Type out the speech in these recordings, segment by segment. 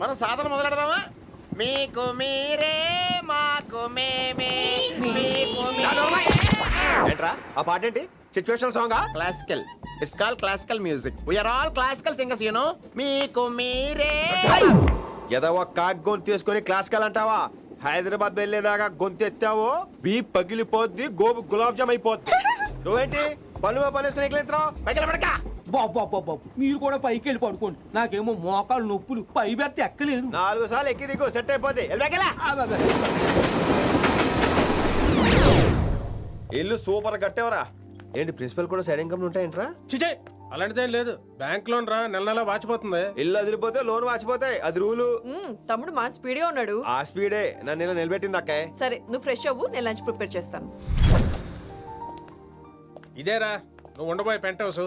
మనం సాధన మొదలెడదామా? మీకు మీరే మాకు మేమే మీకు ఏంట్రా ఆ పాట ఏంటి? సిచ్యువేషన్ సాంగా? Classical. It's call classical music. We are all classical singers you know. మీకు మీరే. ఏదో ఒక కాక్ గొంతు తీసుకొని క్లాసికల్ అంటావా? హైదరాబాద్ వెళ్ళేదాకా గొంతు ఎత్తావో బీ పగిలిపోద్ది, గోబు గులాబ్ జామ్ అయిపోద్ది. నువ్వేంటి పనులు పనేసుకుని ఎక్కలేదురావు? పైకి పడక. బాబు మీరు కూడా పైకి వెళ్ళి పడుకోండి. నాకేమో మోకాలు నొప్పులు, పై బెర్త ఎక్కలేను. 4 సార్లు ఎక్కి దిగు సెట్ అయిపోద్ది. ఇల్లు సూపర్ కట్టేవరా. ఏంటి ప్రిన్సిపల్ కూడా సైడ్ ఇన్కమ్ ఉంటాయంట్రా? చిచే అలాంటిదేం లేదు. బ్యాంక్ లోన్ రా, నెల నెల వాచిపోతుంది. ఇల్లు అదిరిపోతే లోన్ వాచిపోతాయి, అది రూలు. తమ్ముడు మాట స్పీడ్ గా ఉన్నాడు. ఆ స్పీడే నన్ను ఇలా నిలబెట్టింది అక్కే. సరే నువ్వు ఫ్రెష్ అవ్వు, నేను లంచ్ ప్రిపేర్ చేస్తాను. ఇదేరా నువ్వు ఉండబోయే పెంట్ హౌస్.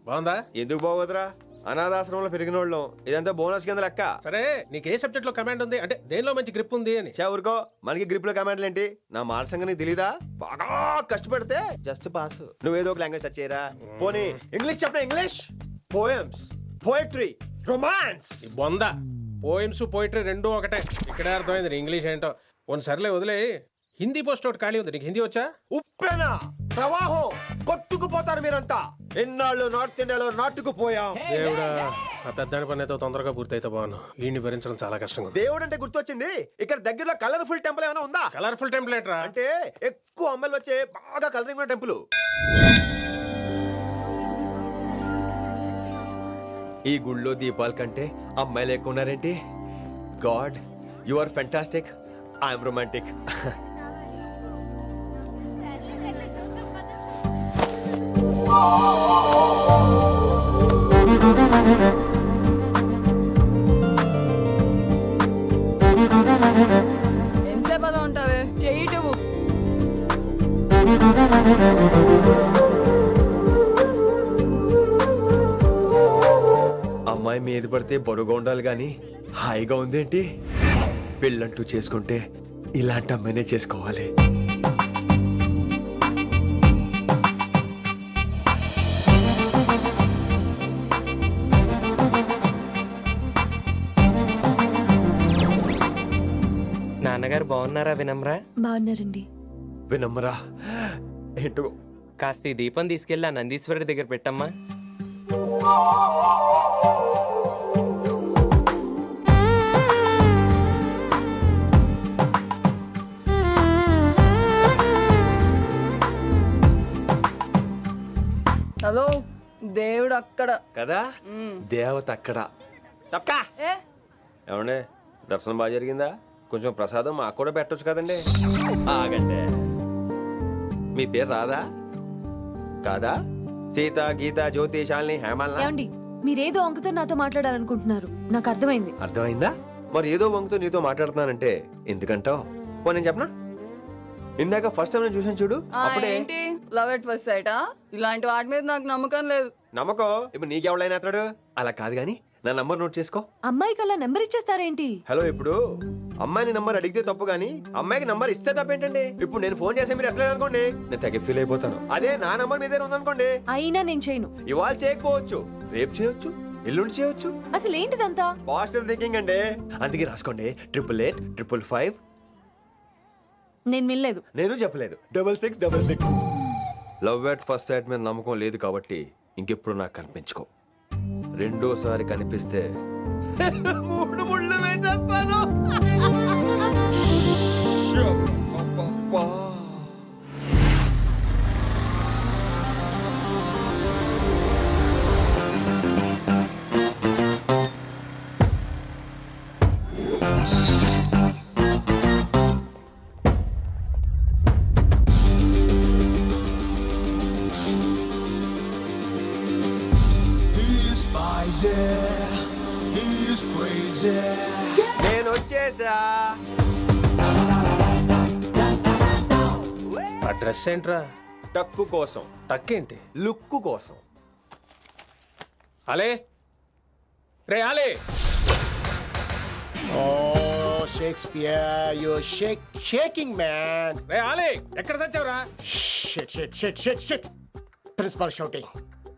బాగుందా? ఎందుకు బాగోదురా, అనాథాశ్రమంలో పెరిగిన వాళ్ళం. ఇదంతా బోనస్ కింద లెక్క. సరే నీకు ఏ సబ్జెక్ట్ లో కమాండ్ ఉంది, అంటే దేనిలో మంచి గ్రిప్ ఉంది అని. ఊరుకో, మనకి గ్రిప్ లో కమాండ్లు ఏంటి? నా మాట సంగతి నీకు తెలీదా? బాగా కష్టపడితే జస్ట్ పాస్. నువ్వేదో ఒక లాంగ్వేజ్ సెర్చ్ చేయరా. పోనీ ఇంగ్లీష్ చెప్పిన ఇంగ్లీష్, పోయమ్స్, పోయట్రీ, రొమాన్స్. ఈ బొంద పోయిమ్స్ పోయిటరీ రెండూ ఒకటే. ఇక్కడే అర్థమైంది ఇంగ్లీష్ ఏంటో. కొన్ని సర్లే వదిలే. హిందీ పోస్ట్ ఒకటి ఖాళీ ఉంది, నీకు హిందీ వచ్చా? ఉప్పెన ప్రవాహం కొట్టుకుపోతారు మీరంతా. ఎన్నాళ్ళు నార్త్ ఇండియాలో నాటుకుపోయాం. దేవుడా, ఆ పెద్దాడి పని అయితే తొందరగా పూర్తయితే బాగున్నాను. వీడిని భరించడం చాలా కష్టంగా ఉంది. దేవుడు అంటే గుర్తొచ్చింది, ఇక్కడ దగ్గరలో కలర్ఫుల్ టెంపుల్ ఏమైనా ఉందా? కలర్ఫుల్ టెంప్లెట్ రా. అంటే ఎక్కువ అమ్మాయిలు వచ్చే బాగా కలరింగ్ ఉన్న టెంపుల్. ఈ గుళ్ళో దీపాల కంటే అమ్మాయిలు ఎక్కువ ఉన్నారేంటి? God, you are fantastic, I'm romantic. ఎంతసేపు అలా ఉంటావే? చెయ్యటము. అమ్మాయి మీద పడితే బరువుగా ఉండాలి గాని హాయిగా ఉందేంటి? పెళ్ళంటూ చేసుకుంటే ఇలాంటి అమ్మాయినే చేసుకోవాలి. నాన్నగారు బాగున్నారా వినమ్రా? బాగున్నారండి. వినమ్రా ఏంటో. కాస్త ఈ దీపం తీసుకెళ్ళి ఆ నందీశ్వరుడి దగ్గర పెట్టమ్మా. హలో, దేవుడు అక్కడ కదా, దేవత అక్కడ. తప్పకా ఏ ఏమండే, దర్శనం బాగా జరిగిందా? కొంచెం ప్రసాదం మాకు కూడా పెట్టొచ్చు కదండి. ఆగండి, మీ పేరు రాదా? కాదా? సీత, గీత, జ్యోతి, శాలిని, హేమల్. ఏమండి, మీరేదో వంకతో నాతో మాట్లాడాలనుకుంటున్నారు, నాకు అర్థమైంది. అర్థమైందా? మరి ఏదో వంగుతో నీతో మాట్లాడుతున్నానంటే ఎందుకంటావు? పో నేను చెప్పనా? ఇందాక ఫస్ట్ టైం నేను చూసాను చూడు, అప్పుడే. ఏంటి లవ్ ఎట్ ఫస్ట్ సైటా? ఇలాంటి వాటి మీద నాకు నమ్మకం లేదు. నమ్మకం ఇప్పుడు నీకెవడైనా అతడు? అలా కాదు గాని నా నంబర్ నోట్ చేసుకో. అమ్మాయికి అలా నెంబర్ ఇచ్చేస్తారేంటి? హలో, ఇప్పుడు అమ్మాయిని నంబర్ అడిగితే తప్పు గానీ అమ్మాయికి నంబర్ ఇస్తే తప్పేంటండి? ఇప్పుడు నేను ఫోన్ చేస్తే మీరు ఎట్లా అనుకోండి, నేను తెగ ఫీల్ అయిపోతాను. అదే నా నంబర్ మీ దగ్గర ఉందనుకోండి, అయినా నేను చేయను. ఇవాళ చేయకపోవచ్చు, రేపు చేయొచ్చు, ఎల్లుండి చేయొచ్చు. అసలు ఏంటిదంతా? పాజిటివ్ థింకింగ్ అండి. అందుకే రాసుకోండి 888 నేను వినలేదు. నేను చెప్పలేదు 6666. లవ్ ఎట్ ఫస్ట్ సైట్ మీద నమ్మకం లేదు కాబట్టి ఇంకెప్పుడు నాకు కనిపించుకో. రెండోసారి కనిపిస్తే 3 ముళ్ళు వేసేస్తాను. నేను వచ్చేసా. ఆ డ్రెస్ ఏంట్రా? టక్కు కోసం. టక్కేంటి? లుక్కు కోసం. అలే రే అలే. Oh, Shakespeare, you're shaking, man. రే అలే, ఎక్కడ సచ్చావురా? Shit. Principal shouting.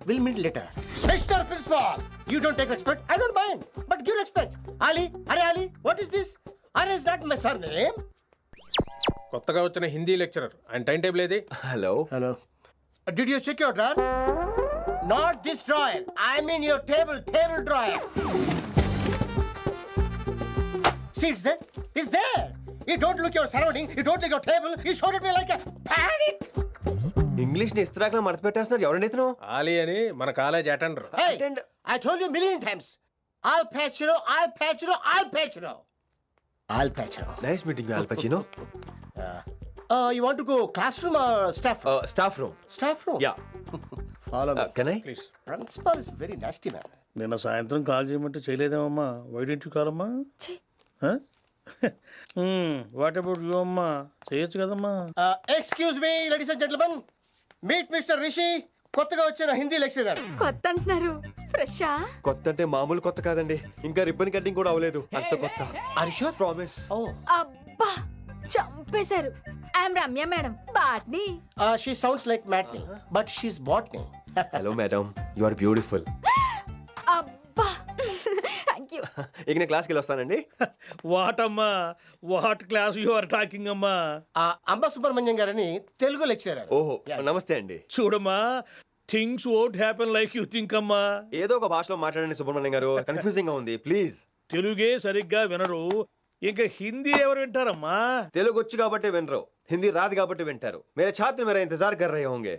We'll meet later. Mr. Principal, you don't take respect. I don't mind, but give respect. Ali, hurry my sir name? కొత్తగా వచ్చిన Hindi lecturer ఆయన time table ఏది? Hello Hello. Did you check your drawer? Not this drawer. I mean your table drawer. See, it's there. It's there. You don't look your surrounding. You don't look your table. You showed at me like a panic. English ని ఇస్త్రాక్ మడత పెట్టేస్తున్నారు. ఎవరండి ఇతను? ఆలీ అని మన college attender. Hey, I told you a million times. I'll patch you. I'll patch you. I'll patch you. I'll patch you. Nice meeting you, Al Pacino. You want to go classroom or staff room? Staff room. Staff room. Yeah. Follow me. Can I? Please. Principal is very nasty man. నిన్న సాయంత్రం call చేయమంటే చేయలేదేమమ్మా? Why didn't you call అమ్మా? What about you అమ్మా? చేయొచ్చు కదమ్మా. Excuse me, ladies and gentlemen. Meet Mr. Rishi. కొత్తగా వచ్చిన Hindi lecturer. కొత్త అంటున్నారు, ఫ్రెషా? కొత్త అంటే మామూలు కొత్త కాదండి, ఇంకా రిబ్బన్ కటింగ్ కూడా అవ్వలేదు, అంత కొత్త. Are you sure? Promise. Oh. అబ్బా చంపేశారు. I'm Ramya madam, botany. She sounds like Matney, but she's botany. Hello madam, you are beautiful. అబ్బా థ్యాంక్ యూ. ఇక నేను క్లాస్కి వస్తానండి. వాట్ అమ్మా, what class you are talking అమ్మా? అంబ సుబ్రహ్మణ్యం గారని తెలుగు లెక్చరర్. ఓహో, నమస్తే అండి. చూడమ్మా, things won't happen like you think అమ్మా. ఏదో ఒక భాషలో మాట్లాడండి సుబ్రహ్మణ్యం గారు, కన్ఫ్యూజింగ్ గా ఉంది, ప్లీజ్. తెలుగే సరిగ్గా వినరు, ఇంకా హిందీ ఎవరు వింటారమ్మా? తెలుగు వచ్చు కాబట్టి వినరు, హిందీ రాదు కాబట్టి వింటారు. మేరే ఛాత్ర మేరా ఇంతజార్ కర్ రహే హోంగే.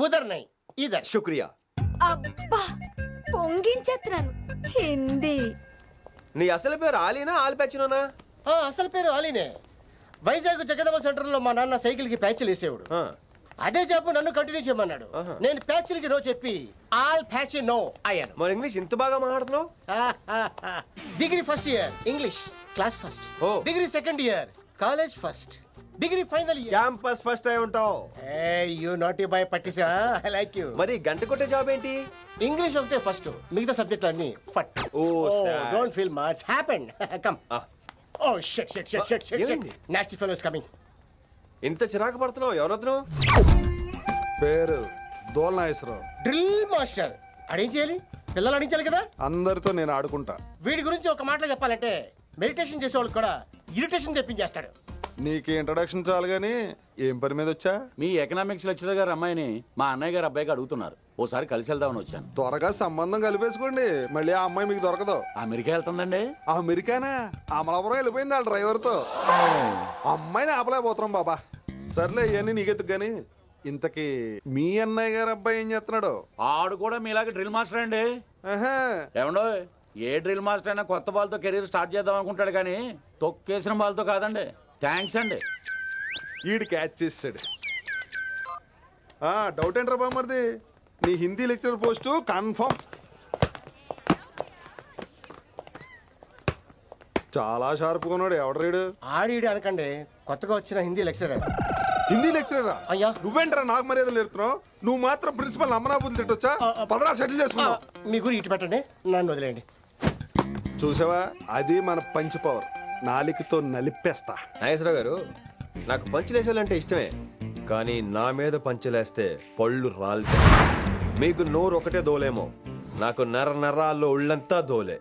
ఉదర్ నై ఇదర్. శుక్రియా. అబ్బా పొంగించేస్తున్నాను. హిందీ. నీ అసలు పేరు ఆలీనా ఆల్పచ్చినోనా? అసలు పేరు ఆలీనే. వైజాగ్ జగదమ్మ సెంటర్ లో మా నాన్న సైకిల్ కి ప్యాచ్లు వేసేవాడు. అదే జాబ్ నన్ను కంటిన్యూ చేయమన్నాడు. నేను ప్యాచ్లకి నో చెప్పి ఆల్ ప్యాచ్ నో అయ్యాను. మరి ఇంగ్లీష్ ఇంత బాగా మాట్లాడుతున్నావు? Degree first year English class first. Oh. Degree second year college first. Degree final year campus first అయి ఉంటావు. యూ నాటీ బాయ్ పట్టిసా. I like you. మరి గంట కొట్టే జాబ్ ఏంటి? ఇంగ్లీష్ ఒకటే ఫస్ట్, మిగతా సబ్జెక్టులు అన్ని ఫట్. Don't feel much happened. Come. Oh shit shit shit shit shit. ఏమైంది? Nasty fellows coming. ఇంత చిరాకు పడుతున్నావు, ఎవరొద్దు? పేరు దోల్నాగేశ్వరరావు. Drill master. అడేం చేయాలి? పిల్లలు అడించాలి కదా. అందరితో నేను ఆడుకుంటా. వీడి గురించి ఒక మాటలో చెప్పాలంటే మెడిటేషన్ చేసే వాళ్ళకి కూడా ఇరిటేషన్ తెప్పించేస్తాడు. నీకు ఇంట్రడక్షన్ చాలు గానీ ఏం పని మీద వచ్చా? మీ ఎకనామిక్స్ లెక్చరర్ గారు అమ్మాయిని మా అన్నయ్య గారు అబ్బాయికి అడుగుతున్నారు, ఓసారి కలిసి వెళ్దామని వచ్చాను. త్వరగా సంబంధం కలిపేసుకోండి, మళ్ళీ ఆ అమ్మాయి మీకు దొరకదు. అమెరికా వెళ్తుందండి. అమెరికానా? అమలాపురం వెళ్ళిపోయింది వాళ్ళ డ్రైవర్ తో. అమ్మాయిని ఆపలేకపోతున్నాం బాబా. సర్లే ఇవన్నీ నీకెత్తుకు గాని, ఇంతకీ మీ అన్నయ్య గారు అబ్బాయి ఏం చేస్తున్నాడు? ఆడు కూడా మీలాగే డ్రిల్ మాస్టర్ అండి. ఆహా. ఏమండో, ఏ డ్రిల్ మాస్టర్ అయినా కొత్త బాల్తో కెరీర్ స్టార్ట్ చేద్దాం అనుకుంటాడు కానీ తొక్కేసిన బాల్తో కాదండి. థ్యాంక్స్ అండి. ఈడు క్యాచ్ చేసాడు. డౌట్ ఏంట్రా బామ్మర్ది, నీ హిందీ లెక్చరర్ పోస్టు కన్ఫర్మ్. చాలా షార్ప్ ఉన్నాడు. ఎవడరీడు? ఆడిడు అనకండి, కొత్తగా వచ్చిన హిందీ లెక్చరర్. హిందీ లెక్చరరా? అయ్యా. నువ్వేంట్రా నాకు మర్యాదలు నేర్పుతున్నావు? నువ్వు మాత్రం ప్రిన్సిపల్ అమ్మనాబుద్ధి తిట్టొచ్చా? పదరా సెటిల్ చేసుకున్నావు. మీ గురి ఇటు పెట్టండి, నన్ను వదిలేయండి. చూసావా, అది మన పంచ్ పవర్. నాలికతో నలిపేస్తా. నాగేశ్వరరావు గారు, నాకు పంచులేసాలంటే ఇష్టమే, కానీ నా మీద పంచులేస్తే పళ్ళు రాలితే. మీకు నోరు ఒకటే దోలేమో, నాకు నరాల్లో ఒళ్ళంతా దోలే.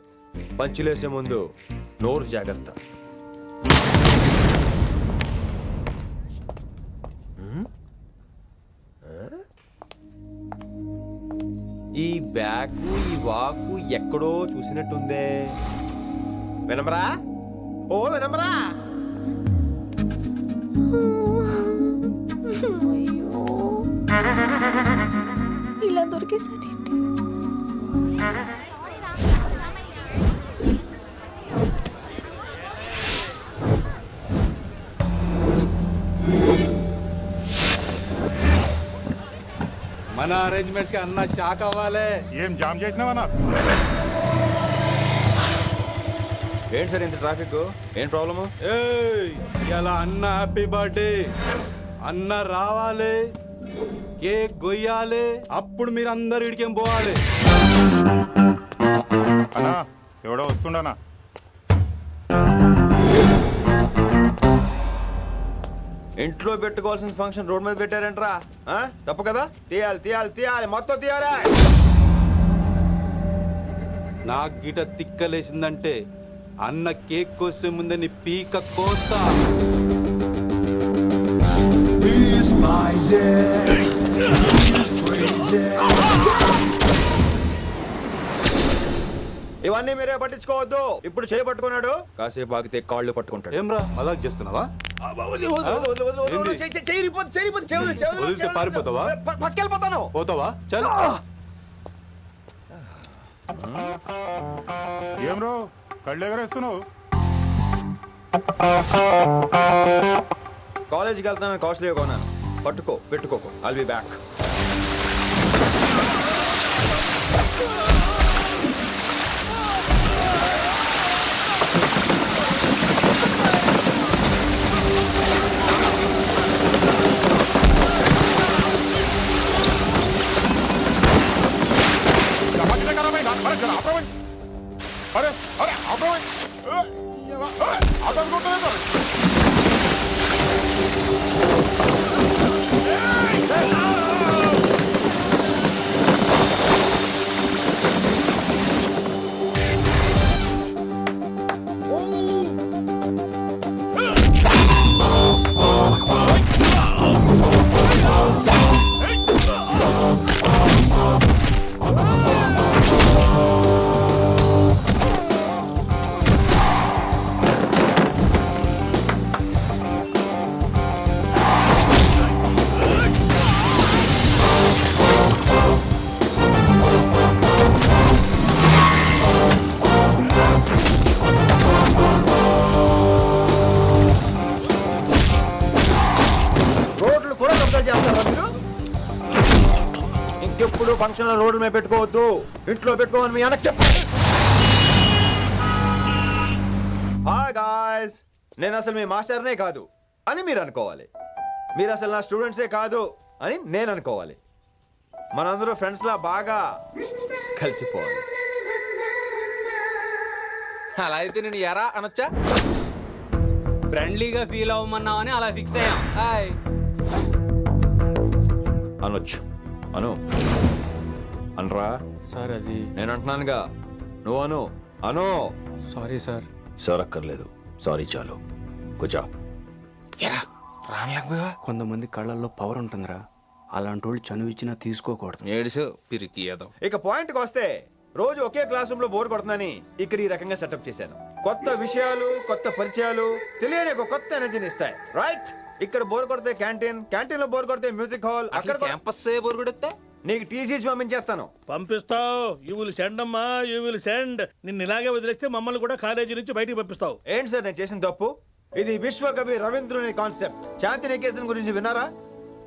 పంచులేసే ముందు నోరు జాగ్రత్త. ఈ బ్యాకు ఈ వాకు ఎక్కడో చూసినట్టుందే. వినమరా? ఓ వినమరా? ఇలా దొరికేసాడేంటి? మన అరేంజ్మెంట్స్ కి అన్న షాక్ అవ్వాలి. ఏం జామ్ చేసినావా? ఏంటి సార్ ఇంత ట్రాఫిక్? ఏం ప్రాబ్లము? ఇలా అన్న హ్యాపీ బర్త్డే, అన్న రావాలి, కేక్ గొయ్యాలి, అప్పుడు మీరు అందరు ఇడికేం పోవాలి. అన్నా ఎవడో వస్తుండనా? ఇంట్లో పెట్టుకోవాల్సిన ఫంక్షన్ రోడ్ మీద పెట్టారంట్రా. తప్పు కదా? తీయాలి తీయాలి తీయాలి, మొత్తం తీయాలి. నాకు గిట తిక్కలేసిందంటే అన్న కేక్ కోసే ముందని పీక కోస్తా. ఇవన్నీ మీరే పట్టించుకోవద్దు. ఇప్పుడు చేయి పట్టుకున్నాడు, కాసేపు ఆగితే కాళ్ళు పట్టుకుంటాడు. ఏమ్రా మజాక్ చేస్తున్నావా? వదిలితే పారిపోతావా? పక్కెళ్ళిపోతాను. పోతావా? చల్. ఏమ్రో కళ్ళు ఎగరేస్తున్నావు? కాలేజీకి వెళ్తానని కాస్ట్లీగా కొన్నాను. పట్టుకో, పెట్టుకోకు. I'll be back. अरे अरे ऑटो ఇంకెప్పుడు ఫంక్షన్ లో రోడ్డు మీద పెట్టుకోవద్దు, ఇంట్లో పెట్టుకోమని మీ అన్నకు చెప్పండి. హాయ్ గాయ్స్, నేను అసలు మీ మాస్టర్నే కాదు అని మీరు అనుకోవాలి. మీరు అసలు నా స్టూడెంట్సే కాదు అని నేను అనుకోవాలి. మనందరూ ఫ్రెండ్స్ లా బాగా కలిసిపోవాలి. అలా అయితే నేను ఎరా అనొచ్చా? ఫ్రెండ్లీగా ఫీల్ అవ్వమన్నావని అలా ఫిక్స్ అయ్యాం. హాయ్ అనొచ్చు. అను అనరా సార్. అది నేను అంటున్నానుగా, నువ్వు అను. అను. Sorry sir. సార్ అక్కర్లేదు, సారీ చాలు. కూర్చో. రానలేకపోయా? కొంతమంది కళ్ళల్లో పవర్ ఉంటుందిరా, అలాంటి వాళ్ళు చనువు ఇచ్చినా తీసుకోకూడదు. ఏడిసో పిరికి ఏదో. ఇక పాయింట్కి వస్తే, రోజు ఒకే క్లాస్ రూమ్ లో బోర్ కొడుతుందని ఇక్కడ ఈ రకంగా సెటప్ చేశాను. కొత్త విషయాలు, కొత్త పరిచయాలు తెలియని ఒక కొత్త ఎనర్జీని ఇస్తాయి. రైట్? ఇక్కడ బోర్ కొడితే క్యాంటీన్, క్యాంటీన్ లో బోర్ కొడితే మ్యూజిక్ హాల్, అక్కడ క్యాంపస్ బోర్ కొడితే నీకు టీసీస్ పంపించేస్తాను. పంపిస్తావు. యూ విల్ సెండ్ అమ్మా, యూ విల్ సెండ్. నిన్ను ఇలాగే వదిలేస్తే మమ్మల్ని కూడా కాలేజీ నుంచి బయటికి పంపిస్తావు. ఏంటి సార్ నేను చేసిన తప్పు? ఇది విశ్వకవి రవీంద్రుని కాన్సెప్ట్. శాంతి నికేతన్ గురించి విన్నారా?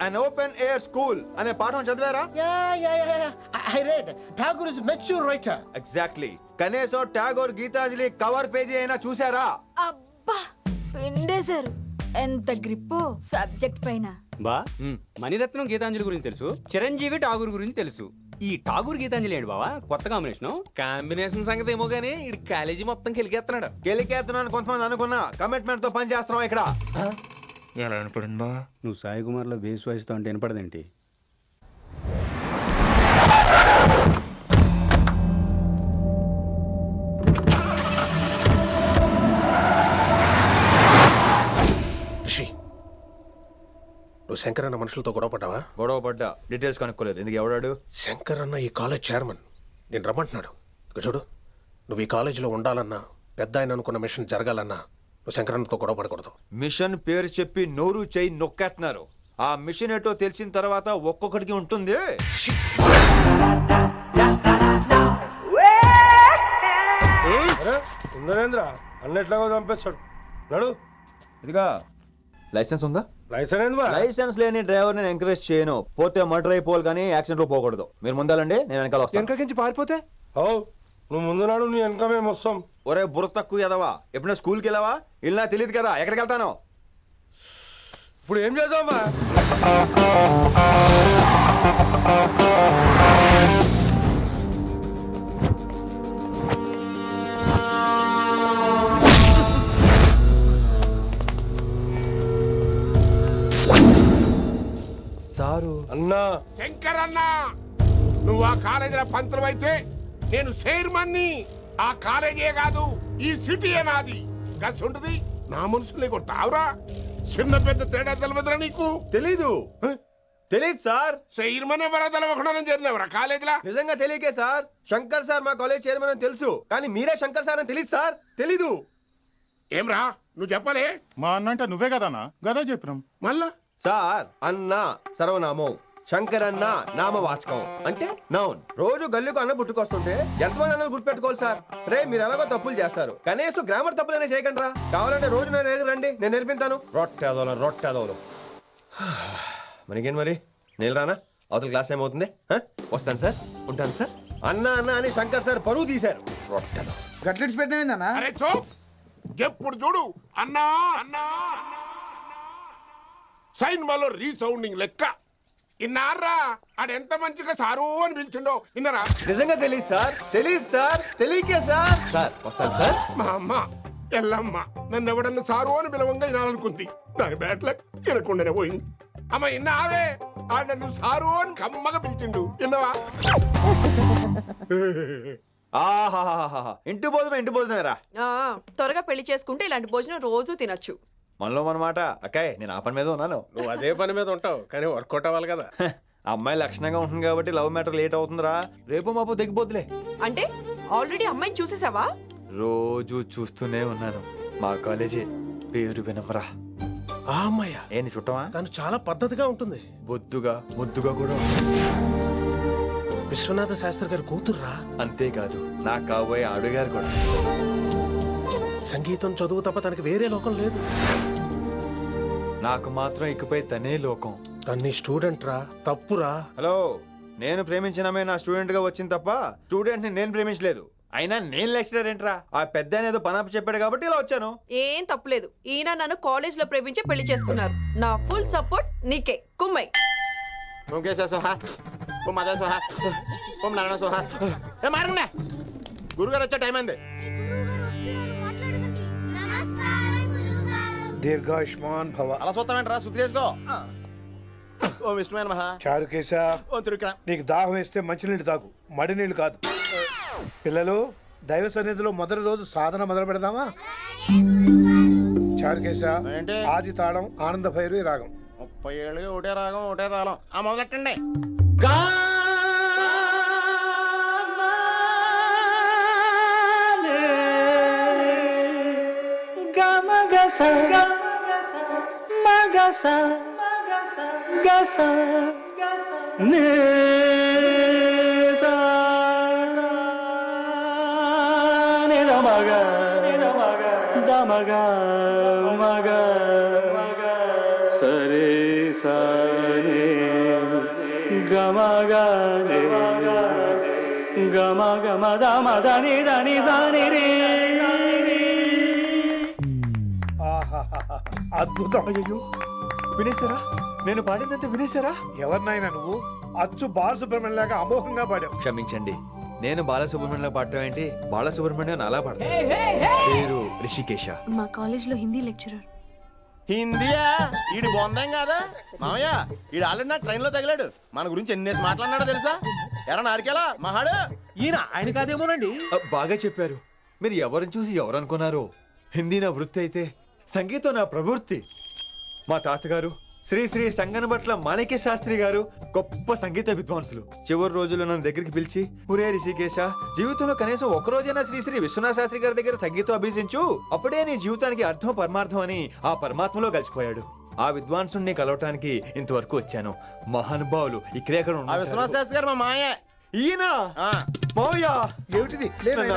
అన్ ఓపెన్ ఎయిర్ స్కూల్ అనే పాఠం చదివారా? I read. Tagore is mature writer. Exactly. కనీసం టాగోర్ గీతాంజలి కవర్ పేజీ అయినా చూసారా? అబ్బా పిండేశారు. ఎంత గ్రిప్పు సబ్జెక్ట్ పైన. బా మణిరత్నం గీతాంజలి గురించి తెలుసు, చిరంజీవి ఠాగూర్ గురించి తెలుసు. ఈ ఠాగూర్ గీతాంజలి ఏంటి బావా కొత్త కాంబినేషన్ సంగతి ఏమో గానీ ఇడు కాలేజీ మొత్తం కెలికేస్తున్నాడు. గెలికేస్తున్నాను కొంతమంది అనుకున్నా, కమిట్మెంట్ తో పని చేస్తున్నాం ఇక్కడ. ఎలా అనిపడింది బా? నువ్వు సాయి కుమార్ లో బేస్ వాయిస్తో అంటే వినపడదేంటి? నువ్వు శంకర్ అన్న మనుషులతో గొడవ పడ్డావా? గొడవ పడ్డా, డీటెయిల్స్ కనుక్కోలేదు. ఎందుకు? ఎవడాడు? శంకర్ అన్న ఈ కాలేజ్ చైర్మన్. నేను రమ్మంటున్నాడు. ఇక చూడు, నువ్వు ఈ కాలేజీలో ఉండాలన్నా, పెద్ద ఆయన అనుకున్న మిషన్ జరగాలన్నా నువ్వు శంకర్ అన్నతో గొడవ పడకూడదు. మిషన్ పేరు చెప్పి నోరు చేయి నొక్కేస్తున్నారు. ఆ మిషన్ ఏటో తెలిసిన తర్వాత ఒక్కొక్కడికి ఉంటుంది. ఉందనేంద్ర అన్నెట్లాగో చంపేస్తాడు. నడు. ఇదిగా లైసెన్స్ ఉందా? లైసెన్స్ లైసెన్స్ లేని డ్రైవర్ నేను ఎంకరేజ్ చేయను. పోతే మర్డర్ అయిపోవాలి కానీ యాక్సిడెంట్ లో పోకూడదు. మీరు ముందాలండి, నేను వెనకాల వస్తాను. వెనకకించి పారిపోతే నువ్వు ముందు నాడు నీ వెనక మేము వస్తాం. ఒరే బుర్ర తక్కువ ఎదవా, ఎప్పుడైనా స్కూల్కి వెళ్ళావా? ఇలా తెలియదు కదా ఎక్కడికి వెళ్తాను. ఇప్పుడు ఏం చేద్దామా? సారు అన్నా. శంకర్ అన్న, నువ్వు ఆ కాలేజీలో పంతులు అయితే నేను చైర్మన్ని. ఆ కాలేజీ కాదు ఈ సిటీ నాది గస్ ఉంటుంది నా మనుషుల్ని కొడతావురా చిన్న పెద్ద తేడా తెలియదురా నీకు తెలీదు తెలీదు సార్. చైర్మన్ ఎవరో తెలవకుండా చేరినవరా కాలేజీలా? నిజంగా తెలియకే సార్. శంకర్ సార్ మా కాలేజ్ చైర్మన్ అని తెలుసు, కానీ మీరే శంకర్ సార్ అని తెలియదు సార్. తెలీదు. ఏమ్రా నువ్వు చెప్పలే? మా అన్న అంటే నువ్వే కదన్నా, గదా చెప్పినాం. మళ్ళా సార్ అన్న సర్వనామం, శంకర్ అన్న నామవాచకం అంటే నౌన్. రోజు గల్లుకు అన్న పుట్టుకొస్తుంటే ఎంతమంది అన్నలు గుర్తుపెట్టుకోవాలి సార్. రే మీరు ఎలాగో తప్పులు చేస్తారు, కనీసం గ్రామర్ తప్పులైనా చేయకండి రా. కావాలంటే రోజు నా దగ్గర రండి, నేను నేర్పిస్తాను. రొట్టెదోలు మనకేంటి మరి? నేను రానా? అవతల క్లాస్ ఏమవుతుంది? వస్తాను సార్, ఉంటాను సార్. అన్న అన్న అని శంకర్ సార్ పరువు తీశారు. రొట్టెదో గట్లెట్స్ పెట్టినా అరే చో ఎప్పుడు చూడు అన్నా అన్నా సైన్ మాలో రీసౌండింగ్ లెక్క. ఇన్నారా ఆడెంత మంచిగా సారు అని పిలిచిండో ఇన్నరా? నిజంగా తెలియదు సార్, తెలియదు సార్, తెలియకే సార్. సార్ వస్తాను సార్. మా అమ్మ ఎల్లమ్మ నన్ను ఎవడన్నా సారు అని పిలవంగా వినాలనుకుంది. దాని బ్యాట్లక్ వినకుండానే పోయింది. అమ్మ ఇన్నావే ఆడ నన్ను సారు అని కమ్మగా పిలిచిండు, విన్నవా? ఆహాహాహా ఇంటి భోజనం రా. త్వరగా పెళ్లి చేసుకుంటే ఇలాంటి భోజనం రోజు తినొచ్చు. మనలో మనమాట అక్కాయ్, నేను ఆ పని మీద ఉన్నాను. నువ్వు అదే పని మీద ఉంటావు, కానీ వర్కౌట్ అవ్వాలి కదా. అమ్మాయి లక్షణంగా ఉంటుంది కాబట్టి లవ్ మ్యాటర్ లేట్ అవుతుందిరా. రేపు మాపు దిగిపోతులే. అంటే ఆల్రెడీ అమ్మాయిని చూసేసావా? రోజు చూస్తూనే ఉన్నాను. మా కాలేజీ పేరు వినమరా. ఆ అమ్మాయ ఏంటి చుట్టమా? తను చాలా పద్ధతిగా ఉంటుంది, బొద్దుగా ముద్దుగా కూడా. విశ్వనాథ శాస్త్రి గారి కూతుర్రా. అంతేకాదు నా కాబోయే ఆడుగారు కూడా. సంగీతం చదువు తప్ప తనకి వేరే లోకం లేదు. నాకు మాత్రం ఇకపై తనే లోకం. తన్ని స్టూడెంట్ రా, తప్పురా. హలో, నేను ప్రేమించినమే నా స్టూడెంట్ గా వచ్చింది తప్ప స్టూడెంట్ ని నేను ప్రేమించలేదు. అయినా నేను లెక్చరర్ ఏంట్రా? ఆ పెద్ద ఏదో పనాపు చెప్పాడు కాబట్టి ఇలా వచ్చాను. ఏం తప్పులేదు. ఈయన నన్ను కాలేజ్ లో ప్రేమించి పెళ్లి చేసుకున్నారు. నా ఫుల్ సపోర్ట్ నీకే. కుమ్మై గురుగారు వచ్చే టైం అయింది. దీర్ఘాయుష్మాన్ భవ. అలా చూస్తామంటారా? శుద్ధి చేసుకో. ఓ విష్ణుమైన మహా చారుకేశ, ఓ తిరుక్రా. నీకు దాహం వేస్తే మంచినీళ్ళు తాగు, మడి నీళ్ళు కాదు. పిల్లలు, దైవ సన్నిధిలో మొదటి రోజు సాధన మొదలు పెడదామా? చారుకేశ, ఆది తాళం ఆనంద భైరవి రాగం. 30 ఏళ్ళుగా ఒకటే రాగం ఒకటే తాళం. ఆ మొదలెట్టండి. సరే సరే గమ గమ గమ దమ దని దని దని రే. అద్భుతం. అయ్యో వినేశారా? నేను పాడిందంటే వినేశారా? ఎవరినైనా నువ్వు అచ్చు బాలసుబ్రహ్మణ్యం లాగా అమోఘంగా పాడావు. క్షమించండి, నేను బాలసుబ్రహ్మణ్యంలో పాడటం ఏంటి? బాలసుబ్రహ్మణ్యం అలా పాడతాను. పేరు రిషికేశ. మా కాలేజ్ లో హిందీ లెక్చరర్. హిందీయా? ఈడు బొందేం కాదా మామయ్య? ఈడు ఆల్రెడీ నా ట్రైన్ లో తగిలాడు. మన గురించి ఎన్నేసి మాట్లాడినాడో తెలుసా? ఎరా నారికేలా మహాడు. ఈయన ఆయన కాదేమోనండి. బాగా చెప్పారు. మీరు ఎవరిని చూసి ఎవరు అనుకున్నారు? హిందీ నా వృత్తి అయితే సంగీతం నా ప్రవృత్తి. మా తాతగారు శ్రీ శ్రీ సంగనబట్ల మాణిక్య శాస్త్రి గారు గొప్ప సంగీత విద్వాంసులు. చివరి రోజుల్లో నన్ను దగ్గరికి పిలిచి, ఒరే రిషికేశ, జీవితంలో కనీసం ఒక రోజైనా శ్రీ శ్రీ విశ్వనాథ శాస్త్రి గారి దగ్గర సంగీతం అభ్యసించు, అప్పుడే నీ జీవితానికి అర్థం పరమార్థం అని ఆ పరమాత్మలో కలిసిపోయాడు. ఆ విద్వాంసుని కలవటానికి ఇంతవరకు వచ్చాను. మహానుభావులు ఇక్కడే విశ్వనాథ శాస్త్రి గారు మా మాయ. ఈయన మావయ్య. ఏమిటిది?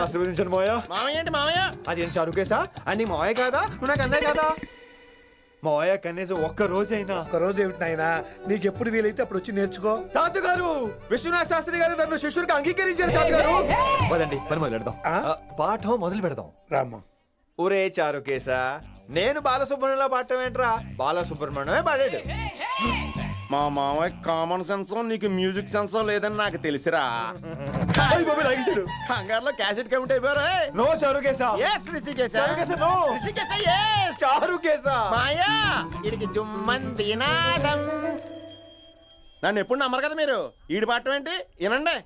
ఆశీర్వదించండి మావయ్య. మామయ్య ఏంటి మామయ్య? అదేం చారుకేశా? అని మావయ్య కాదా? నువ్వు నాకు అన్నాయి కదా. మావయ్య కనీసం ఒక్క రోజైనా. ఒక్క రోజు ఏమిటి నాయనా? నీకు ఎప్పుడు వీలైతే అప్పుడు వచ్చి నేర్చుకో. తాతగారు, విశ్వనాథ శాస్త్రి గారు నన్ను శిష్యుడికి అంగీకరించారు. తాతగారు పదండి, పని మొదలు పెడదాం. పాఠం మొదలు పెడదాం. రామ్మా. ఊరే చారుకేశా, నేను బాలసుబ్రహ్మణ్యంలో పాడటం ఏంట్రా? బాలసుబ్రహ్మణ్యమే పాడాడు. మా మామయ్య కామన్ సెన్స్, నీకు మ్యూజిక్ సెన్స్ లేదని నాకు తెలిసిరా. హంగార్లో క్యాసెట్ కమిట్ అయిపోయారు. No Charukesha. yes Rishikesha. No Rishikesha. yes Charukesha. మాయా ఇడికి జుమ్మంది నాదం. నన్ను ఎప్పుడు నమ్మరు కదా మీరు. ఈడి పాడటం ఏంటి? వినండి.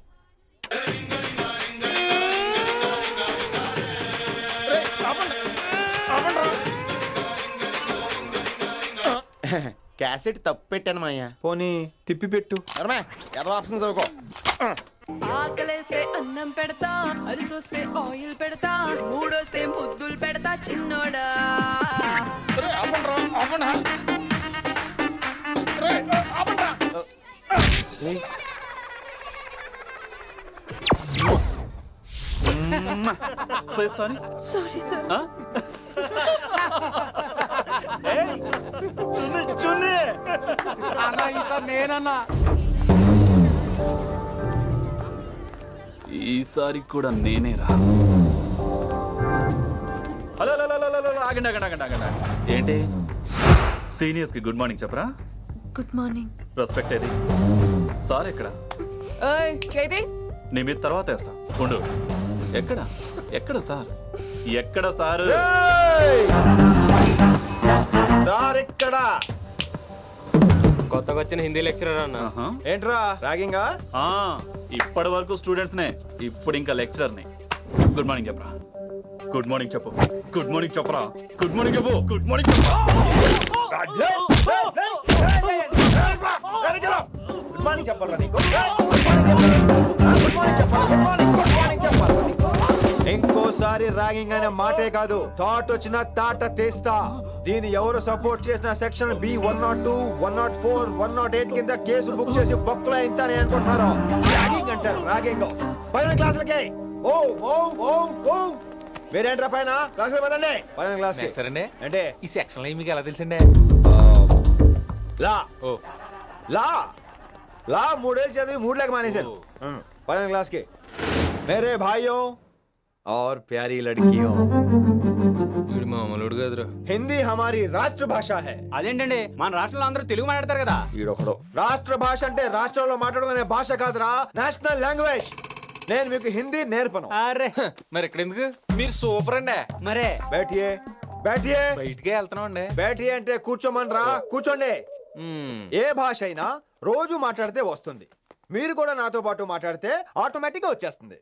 క్యాసెట్ తప్పు పెట్టాను మాయ్యా. పోనీ తిప్పి పెట్టు. ఏదో ఆప్షన్ చదువుకో. ఆకలేస్తే అన్నం పెడతా, అరిసొస్తే ఆయిల్ పెడతా, మూడోస్తే ముద్దులు పెడతా చిన్నోడా. Sorry sir. నేనన్నా ఈసారి కూడా నేనేరా. హలో ఆగండి ఆగండి ఆగండి ఆగండి. ఏంటి సీనియర్స్ కి గుడ్ మార్నింగ్ చెప్పరా? Good morning. రెస్పెక్ట్ ఏది? సార్ ఎక్కడ? చేతి నీ మీద తర్వాత వేస్తా ఉండు. ఎక్కడ ఎక్కడ సార్? ఎక్కడ సార్? సార్ ఇక్కడ. కొత్తగా వచ్చిన హిందీ లెక్చరర్ అన్న. ఏంట్రా ర్యాగింగా? ఇప్పటి వరకు స్టూడెంట్స్ నే, ఇప్పుడు ఇంకా లెక్చరర్ ని. గుడ్ మార్నింగ్ చెప్పరా. గుడ్ మార్నింగ్ చెప్పు. గుడ్ మార్నింగ్ చెప్పరా. గుడ్ మార్నింగ్ చెప్పు. గుడ్ మార్నింగ్ చెప్పు. గుడ్ మార్నింగ్ చెప్పాలా నీకు? ఇంకోసారి ర్యాగింగ్ అనే మాటే కాదు, థాట్ వచ్చిన తాట తీస్తా. దీన్ని ఎవరు సపోర్ట్ చేసిన సెక్షన్ బి 102, 104, 108 కింద కేసు బుక్ చేసి బొక్కలో ఇంతానే అనుకుంటున్నారు. ర్యాగింగ్ అంటారు ర్యాగింగ్. పైన క్లాసులకి ఓ ఓ ఓ ఓ మీరేంట్రా పైన క్లాసులు పదండి. పైన క్లాస్ అంటే ఈ సెక్షన్ మీకు ఎలా తెలిసిండే? లా లా లా 3 ఏళ్ళు చదివి 3 లేక మానేశాను. పైన క్లాస్ కి मेरे भाइयों और प्यारी लड़कियों, हिंदी हमारी రాష్ట్ర భాష है. అదేంటండి మన రాష్ట్రంలో అందరూ తెలుగు మాట్లాడతారు కదా. రాష్ట్ర భాష అంటే రాష్ట్రంలో మాట్లాడుకునే భాష కాదురా, నేషనల్ లాంగ్వేజ్. నేను మీకు హిందీ నేర్పను. అరే మరి ఇక్కడ ఎందుకు? మీరు సూపర్ అండి. మరే బైఠియే బైఠియే. బయటికే వెళ్తున్నాం అండి. బైఠియే అంటే కూర్చోమనరా, కూర్చోండి. ఏ భాష అయినా రోజు మాట్లాడితే వస్తుంది. మీరు కూడా నాతో పాటు మాట్లాడితే ఆటోమేటిక్ గా వచ్చేస్తుంది.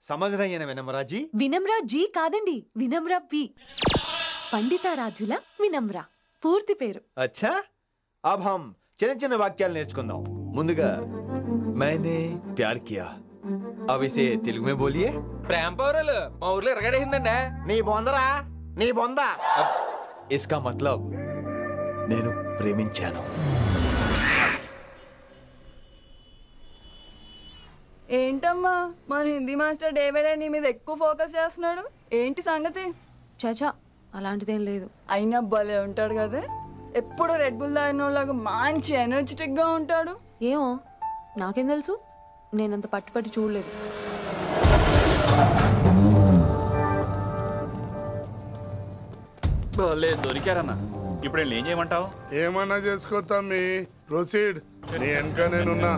సమझ रही हैं विनम्रा जी? వినమ్రా జీ కాదండి, వినమ్రా వి. పండితారాధ్యుల వినమ్రా పూర్తి పేరు. अच्छा अब हम చిన్న చిన్న వాక్యాలు నేర్చుకుందాం. ముందుగా मैंने प्यार किया. अब इसे తెలుగు में बोलिए. ప్రేమ పౌరులు మా ఊర్లో ఎరగడేసిందండి. నీ బొందరా, నీ బొంద. इसका मतलब నేను ప్రేమించాను. ఏంటమ్మా మన Hindi master day by day నీ మీద ఎక్కువ ఫోకస్ చేస్తున్నాడు. ఏంటి సంగతి? చాచా అలాంటిదేం లేదు. అయినా భలే ఉంటాడు కదా, ఎప్పుడు రెడ్ బుల్ తాగినోళ్ళగా మంచి ఎనర్జెటిక్ గా ఉంటాడు. ఏమో నాకేం తెలుసు, నేనంత పట్టి చూడలేదు. దొరికారన్నా. ఇప్పుడు ఏం చేయమంటావు? ఏమన్నా చేసుకో తమ్మి, ప్రొసీడ్. నీ వెనక నేనున్నా.